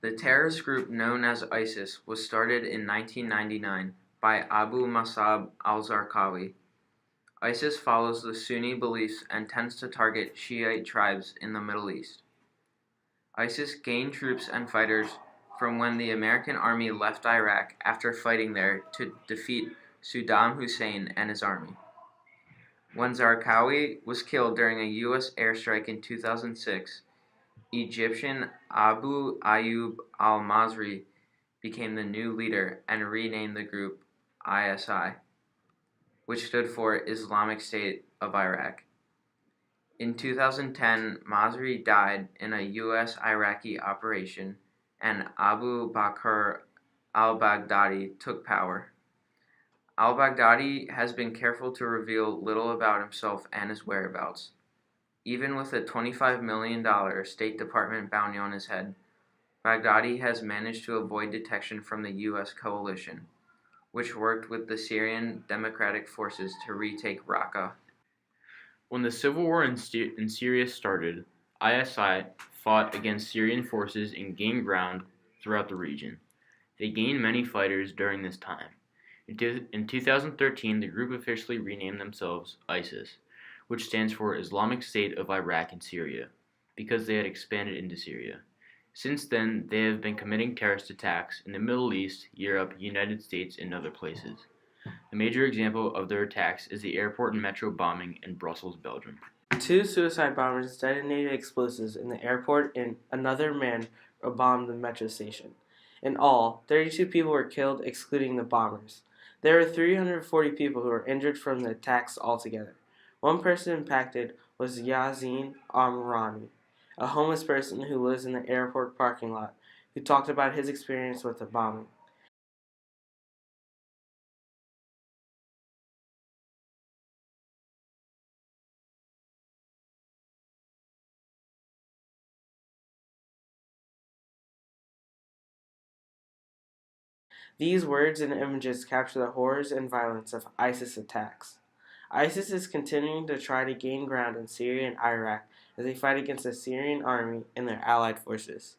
The terrorist group known as ISIS was started in 1999 by Abu Musab al-Zarqawi. ISIS follows the Sunni beliefs and tends to target Shiite tribes in the Middle East. ISIS gained troops and fighters from when the American army left Iraq after fighting there to defeat Saddam Hussein and his army. When Zarqawi was killed during a U.S. airstrike in 2006, Egyptian Abu Ayyub al-Mazri became the new leader and renamed the group ISI, which stood for Islamic State of Iraq. In 2010, Mazri died in a U.S.-Iraqi operation, and Abu Bakr al-Baghdadi took power. Al-Baghdadi has been careful to reveal little about himself and his whereabouts. Even with a $25 million State Department bounty on his head, Baghdadi has managed to avoid detection from the U.S. coalition, which worked with the Syrian Democratic Forces to retake Raqqa. When the civil war in Syria started, ISI fought against Syrian forces and gained ground throughout the region. They gained many fighters during this time. In 2013, the group officially renamed themselves ISIS, which stands for Islamic State of Iraq and Syria, because they had expanded into Syria. Since then, they have been committing terrorist attacks in the Middle East, Europe, United States, and other places. A major example of their attacks is the airport and metro bombing in Brussels, Belgium. 2 suicide bombers detonated explosives in the airport and another man bombed the metro station. In all, 32 people were killed, excluding the bombers. There were 340 people who were injured from the attacks altogether. One person impacted was Yazin Amrani, a homeless person who lives in the airport parking lot, who talked about his experience with the bombing. These words and images capture the horrors and violence of ISIS attacks. ISIS is continuing to try to gain ground in Syria and Iraq as they fight against the Syrian army and their allied forces.